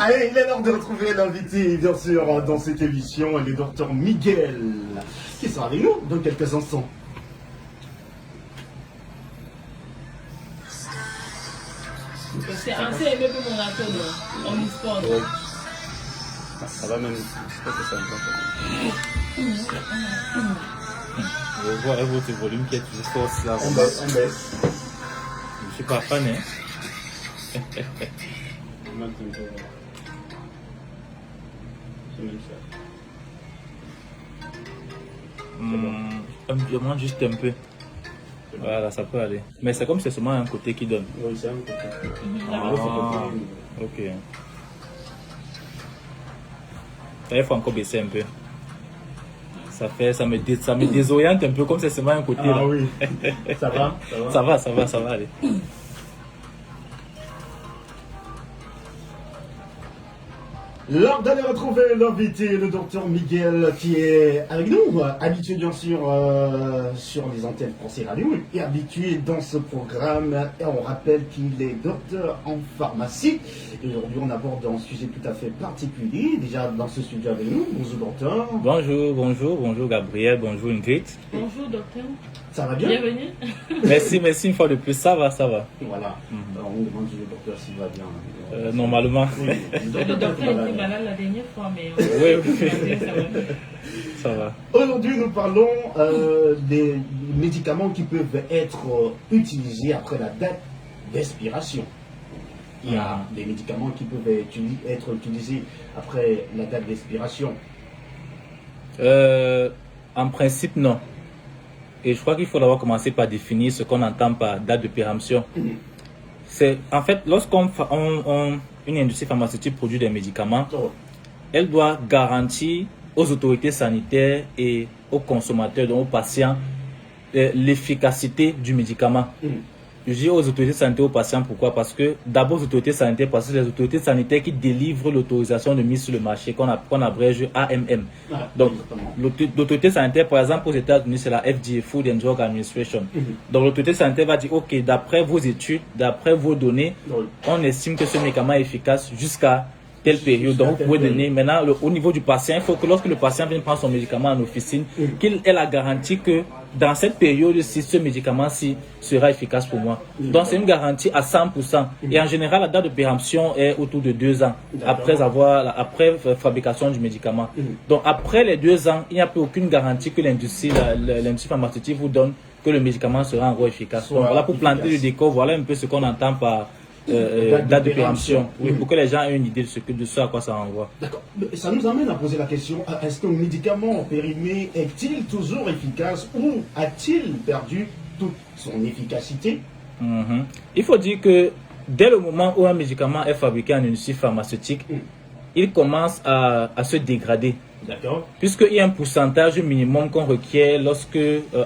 Allez, il est l'heure de retrouver l'invité, bien sûr, dans cette émission, le docteur Miguel, qui sera avec nous dans quelques instants. C'est assez aimé pour mon atelier, en e-sport. Ça va même, je pense que c'est important. Je vois votre volume qui est toujours fort là. On baisse. Je suis pas fan, hein. Je mange juste un peu. Voilà, ça peut aller. Mais c'est comme c'est seulement un côté qui donne. Oui, c'est un côté. Ok. Il faut encore baisser un peu. Ça me désoriente un peu comme c'est seulement un côté. Ah là. oui. Ça va? Ça va aller. L'heure d'aller retrouver l'invité, le docteur Miguel, qui est avec nous, habitué bien sûr sur les antennes Français Radio et habitué dans ce programme. Et on rappelle qu'il est docteur en pharmacie. Et aujourd'hui, on aborde un sujet tout à fait particulier. Déjà dans ce studio avec nous. Bonjour docteur. Bonjour Gabriel, bonjour Ingrid. Bonjour docteur. Ça va bien? Bienvenue. Merci une fois de plus, ça va. Voilà. Alors, on demande au docteur s'il va bien. Normalement. Oui, Le docteur était malade la dernière fois, mais Oui. ça va. Ça va. Aujourd'hui, nous parlons des médicaments qui peuvent être utilisés après la date d'expiration. Il y a des médicaments qui peuvent être utilisés après la date d'expiration. En principe, non. Et je crois qu'il faut d'abord commencer par définir ce qu'on entend par date de péremption. C'est en fait lorsqu'une industrie pharmaceutique produit des médicaments, elle doit garantir aux autorités sanitaires et aux consommateurs, donc aux patients, l'efficacité du médicament. Je dis aux autorités sanitaires, aux patients, pourquoi? Parce que d'abord aux autorités sanitaires, parce que c'est les autorités sanitaires qui délivrent l'autorisation de mise sur le marché qu'on abrège AMM. Donc l'autorité sanitaire, par exemple aux États-Unis, c'est la FDA, Food and Drug Administration. Donc l'autorité sanitaire va dire, ok, d'après vos études, d'après vos données, on estime que ce médicament est efficace jusqu'à telle période. Donc vous pouvez donner maintenant au niveau du patient, il faut que lorsque le patient vient prendre son médicament en officine, qu'il ait la garantie que dans cette période-ci, ce médicament-ci sera efficace pour moi. Donc c'est une garantie à 100%. Et en général, la date de péremption est autour de 2 ans après fabrication du médicament. Donc après les 2 ans, il n'y a plus aucune garantie que l'industrie pharmaceutique vous donne que le médicament sera encore efficace. Donc voilà, pour planter le décor, voilà un peu ce qu'on entend par date de péremption. Oui, pour que les gens aient une idée de ce à quoi ça renvoie. D'accord. Ça nous amène à poser la question, est-ce qu'un médicament périmé est-il toujours efficace ou a-t-il perdu toute son efficacité? Il faut dire que dès le moment où un médicament est fabriqué en industrie pharmaceutique, il commence à se dégrader. D'accord. Puisqu'il y a un pourcentage minimum qu'on requiert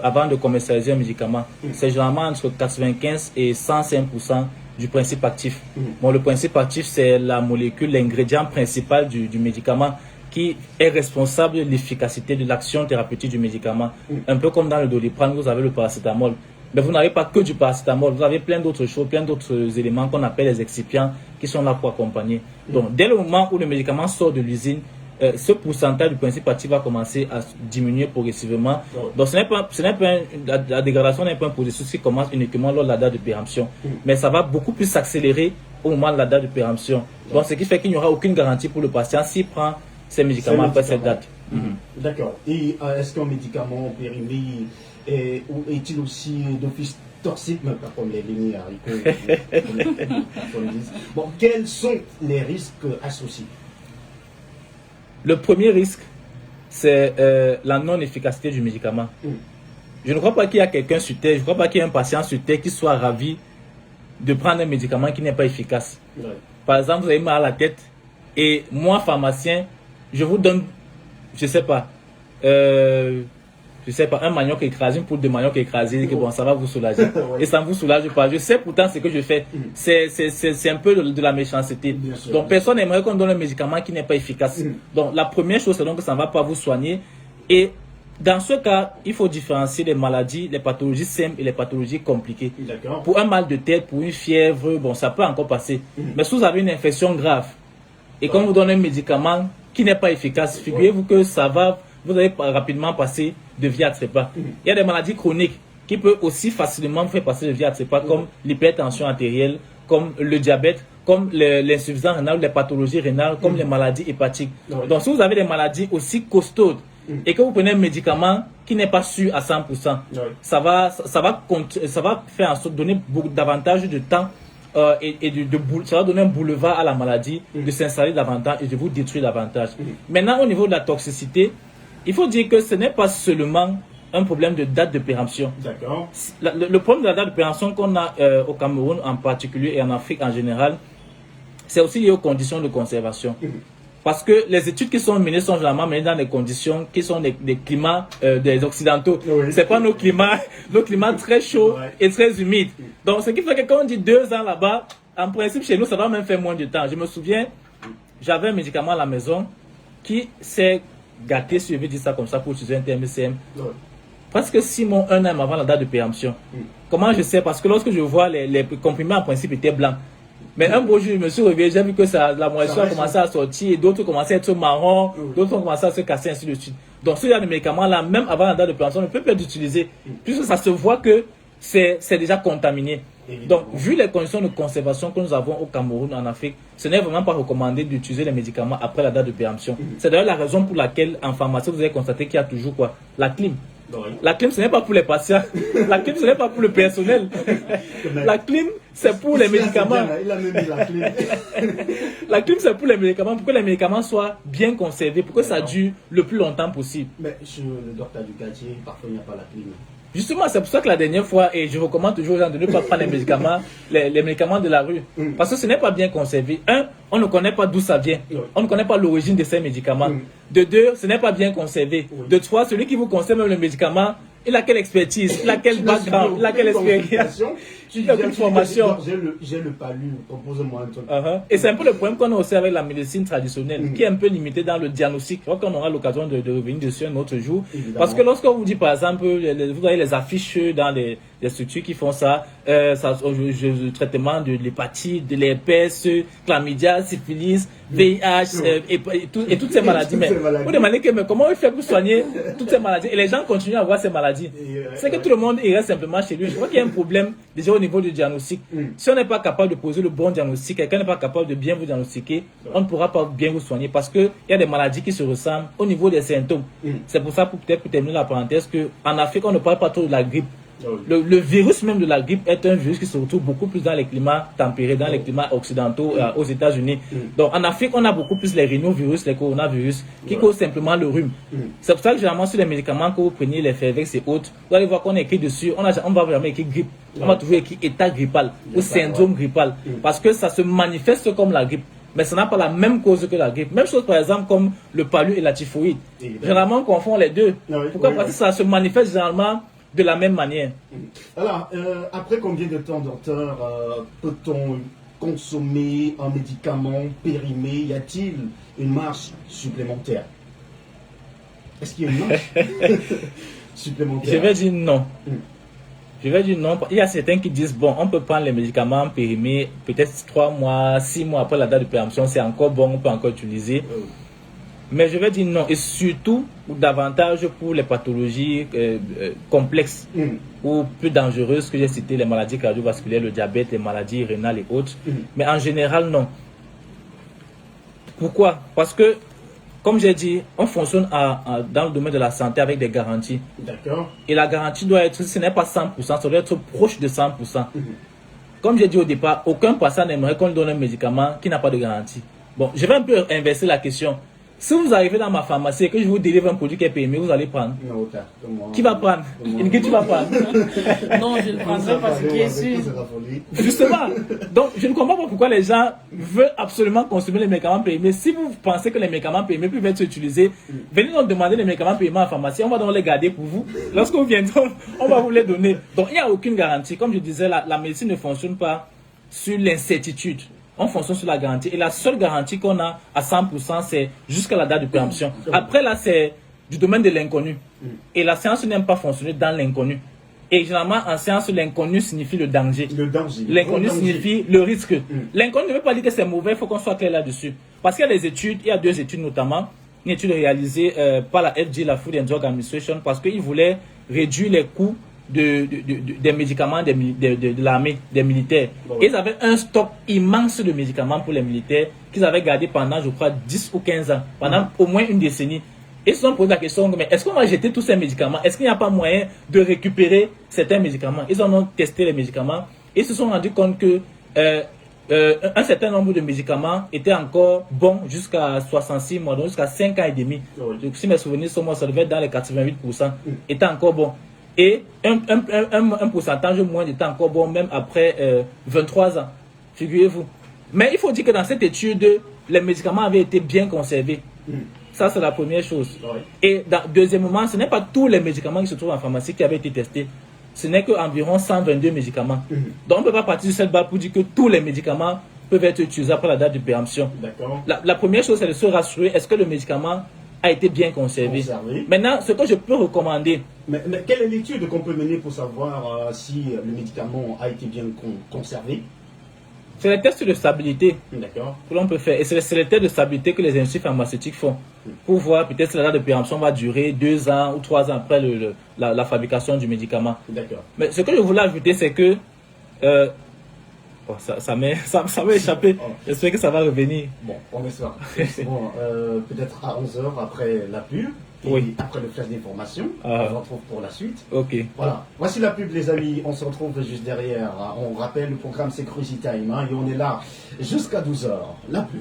avant de commercialiser un médicament. C'est généralement entre 95 et 105% du principe actif. Bon, le principe actif, c'est la molécule, l'ingrédient principal du médicament qui est responsable de l'efficacité de l'action thérapeutique du médicament. Un peu comme dans le Doliprane, vous avez le paracétamol. Mais vous n'avez pas que du paracétamol, vous avez plein d'autres choses, plein d'autres éléments qu'on appelle les excipients qui sont là pour accompagner. Donc, dès le moment où le médicament sort de l'usine, ce pourcentage du principe actif va commencer à diminuer progressivement. Donc la dégradation n'est pas un processus qui commence uniquement lors de la date de péremption, mais ça va beaucoup plus s'accélérer au moment de la date de péremption. Donc ce qui fait qu'il n'y aura aucune garantie pour le patient s'il prend ses médicaments après cette date. D'accord. Et est-ce qu'un médicament périmé est-il aussi d'office toxique, mais pas comme les lignes haricots? Bon, quels sont les risques associés? Le premier risque, c'est la non-efficacité du médicament. Je ne crois pas qu'il y a quelqu'un sur Terre, je ne crois pas qu'il y ait un patient sur Terre qui soit ravi de prendre un médicament qui n'est pas efficace. Par exemple, vous avez mal à la tête et moi, pharmacien, je vous donne, je ne sais pas, un manioc écrasé, une poudre de manioc écrasé, que bon, ça va vous soulager. Et ça ne vous soulage pas. Je sais pourtant ce que je fais. C'est un peu de la méchanceté. Donc personne n'aimerait qu'on donne un médicament qui n'est pas efficace. Donc la première chose, c'est donc que ça ne va pas vous soigner. Et dans ce cas, il faut différencier les maladies, les pathologies simples et les pathologies compliquées. Pour un mal de tête, pour une fièvre, bon, ça peut encore passer. Mais si vous avez une infection grave, Et quand vous donnez un médicament qui n'est pas efficace, figurez-vous que vous allez rapidement passer de vie à trépas. Il y a des maladies chroniques qui peuvent aussi facilement vous faire passer de vie à trépas, comme l'hypertension artérielle, comme le diabète, comme l'insuffisance rénale, les pathologies rénales, comme les maladies hépatiques. Donc si vous avez des maladies aussi costaudes et que vous prenez un médicament qui n'est pas sûr à 100%, ça va faire en sorte de donner beaucoup davantage de temps ça va donner un boulevard à la maladie de s'installer davantage et de vous détruire davantage. Maintenant, au niveau de la toxicité, il faut dire que ce n'est pas seulement un problème de date de péremption. D'accord. Le problème de la date de péremption qu'on a au Cameroun en particulier et en Afrique en général, c'est aussi lié aux conditions de conservation. Parce que les études qui sont menées sont généralement menées dans des conditions qui sont des climats des occidentaux. C'est pas nos climats très chauds et très humides. Donc ce qui fait que quand on dit 2 ans là-bas, en principe chez nous ça doit même faire moins de temps. Je me souviens, j'avais un médicament à la maison qui s'est gâté, si je veux dire ça comme ça, pour utiliser un TMCM. Presque 6 mois, 1 an avant la date de péremption. Comment je sais? Parce que lorsque je vois les comprimés en principe étaient blancs. Mais un beau jour, je me suis réveillé, j'ai vu que la moisissure a commencé à sortir, et d'autres commençaient à être marrons, d'autres ont commencé à se casser, ainsi de suite. Donc, ce genre de médicaments-là, même avant la date de péremption, on ne peut pas l'utiliser, puisque ça se voit que c'est déjà contaminé. Donc, vu les conditions de conservation que nous avons au Cameroun, en Afrique, ce n'est vraiment pas recommandé d'utiliser les médicaments après la date de péremption. C'est d'ailleurs la raison pour laquelle, en pharmacie, vous avez constaté qu'il y a toujours quoi? La clim. La clim, ce n'est pas pour les patients. La clim, ce n'est pas pour le personnel. La clim, c'est pour les médicaments. Il a même mis la clim. La clim, c'est pour les médicaments, pour que les médicaments soient bien conservés, pour que ça dure le plus longtemps possible. Mais chez le docteur du quartier, parfois il n'y a pas la clim. Justement, c'est pour ça que la dernière fois, et je recommande toujours aux gens de ne pas prendre les médicaments, les médicaments de la rue. Parce que ce n'est pas bien conservé. Un, on ne connaît pas d'où ça vient. On ne connaît pas l'origine de ces médicaments. De deux, ce n'est pas bien conservé. De trois, celui qui vous conserve même le médicament, il a quelle expertise, il a quel background, il a quelle expérience, il a quelle formation. J'ai le palu, propose-moi un truc. Et c'est un peu le problème qu'on a aussi avec la médecine traditionnelle, qui est un peu limitée dans le diagnostic. Je crois qu'on aura l'occasion de revenir dessus un autre jour. Évidemment. Parce que lorsqu'on vous dit par exemple, vous avez les affiches dans les structures qui font ça, le traitement de l'hépatite, de l'herpès, chlamydia, syphilis, VIH et toutes ces maladies. Mais vous demandez mais comment il fait pour soigner toutes ces maladies? Et les gens continuent à avoir ces maladies. C'est que tout le monde irait simplement chez lui. Je crois qu'il y a un problème déjà au niveau du diagnostic. Si on n'est pas capable de poser le bon diagnostic, quelqu'un n'est pas capable de bien vous diagnostiquer, on ne pourra pas bien vous soigner parce qu'il y a des maladies qui se ressemblent au niveau des symptômes. C'est pour ça, peut-être pour terminer la parenthèse, qu'en Afrique, on ne parle pas trop de la grippe. Le virus même de la grippe est un virus qui se retrouve beaucoup plus dans les climats tempérés, dans les climats occidentaux aux États-Unis. Donc en Afrique, on a beaucoup plus les rhinovirus, les coronavirus, qui causent simplement le rhume. C'est pour ça que généralement sur les médicaments que vous prenez, les Fervex et autres, vous allez voir qu'on a écrit dessus, on va jamais écrire grippe, on va toujours écrire état grippal ou syndrome grippal, parce que ça se manifeste comme la grippe. Mais ça n'a pas la même cause que la grippe. Même chose par exemple comme le palu et la typhoïde. Généralement on confond les deux. Pourquoi? Parce que ça se manifeste généralement de la même manière. Alors, après combien de temps, docteur, peut-on consommer un médicament périmé? Y a-t-il une marge supplémentaire? Est-ce qu'il y a une marge supplémentaire? Je vais dire non. Je vais dire non. Il y a certains qui disent, bon, on peut prendre les médicaments périmés, peut-être 3 mois, 6 mois après la date de péremption, c'est encore bon, on peut encore utiliser. Mais je vais dire non, et surtout davantage pour les pathologies complexes ou plus dangereuses que j'ai citées, les maladies cardiovasculaires, le diabète, les maladies rénales et autres. Mais en général, non. Pourquoi? Parce que, comme j'ai dit, on fonctionne dans le domaine de la santé avec des garanties. D'accord. Et la garantie doit être, ce n'est pas 100%, ça doit être proche de 100%. Comme j'ai dit au départ, aucun patient n'aimerait qu'on lui donne un médicament qui n'a pas de garantie. Bon, je vais un peu inverser la question. Si vous arrivez dans ma pharmacie et que je vous délivre un produit qui est périmé, vous allez prendre. Qui va prendre? Qui tu vas prendre? Non, je ne prendrai pas ce qui est sûr. Justement. Donc, je ne comprends pas pourquoi les gens veulent absolument consommer les médicaments périmés. Si vous pensez que les médicaments périmés peuvent être utilisés, venez donc demander les médicaments périmés en pharmacie. On va donc les garder pour vous. Lorsque vous viendrez, on va vous les donner. Donc, il n'y a aucune garantie. Comme je disais, la médecine ne fonctionne pas sur l'incertitude. On fonctionne sur la garantie. Et la seule garantie qu'on a à 100%, c'est jusqu'à la date de péremption. Après, là, c'est du domaine de l'inconnu. Et la science n'aime pas fonctionner dans l'inconnu. Et généralement, en science, l'inconnu signifie le danger. L'inconnu signifie le risque. L'inconnu ne veut pas dire que c'est mauvais, il faut qu'on soit clair là-dessus. Parce qu'il y a des études, il y a 2 études notamment, une étude réalisée par la FDA, la Food and Drug Administration, parce qu'ils voulaient réduire les coûts des médicaments de l'armée, des militaires. Bon. Et ils avaient un stock immense de médicaments pour les militaires qu'ils avaient gardé pendant, je crois, 10 ou 15 ans, pendant au moins une décennie. Et ils se sont posé la question, mais est-ce qu'on va jeter tous ces médicaments? Est-ce qu'il n'y a pas moyen de récupérer certains médicaments? Ils en ont testé les médicaments et ils se sont rendus compte que un certain nombre de médicaments étaient encore bons jusqu'à 66 mois, donc jusqu'à 5 ans et demi. Oui. Donc, si mes souvenirs sont bons, ça devait être dans les 88%, étaient encore bons. Et un pourcentage moindre était encore bon même après 23 ans, figurez-vous. Mais il faut dire que dans cette étude, les médicaments avaient été bien conservés. Ça, c'est la première chose. Oui. Et deuxièmement, ce n'est pas tous les médicaments qui se trouvent en pharmacie qui avaient été testés. Ce n'est qu'environ 122 médicaments. Donc, on ne peut pas partir de cette base pour dire que tous les médicaments peuvent être utilisés après la date de péremption. D'accord. La première chose, c'est de se rassurer, est-ce que le médicament a été bien conservé? Maintenant, ce que je peux recommander... Mais quelle est l'étude qu'on peut mener pour savoir si le médicament a été bien conservé? C'est les tests de stabilité D'accord. que l'on peut faire. Et c'est les tests de stabilité que les industries pharmaceutiques font pour voir peut-être si la date de péremption va durer 2 ans ou 3 ans après la fabrication du médicament. D'accord. Mais ce que je voulais ajouter, c'est que... ça m'est échappé. Oh. J'espère que ça va revenir. Bon, on espère. C'est bon, peut-être à 11h après la pub. Et Oui. après le flash d'information, Ah. on se retrouve pour la suite. Ok. Voilà, voici la pub les amis, on se retrouve juste derrière. On rappelle le programme c'est Cruzy Time hein, et on est là jusqu'à 12h. La pub.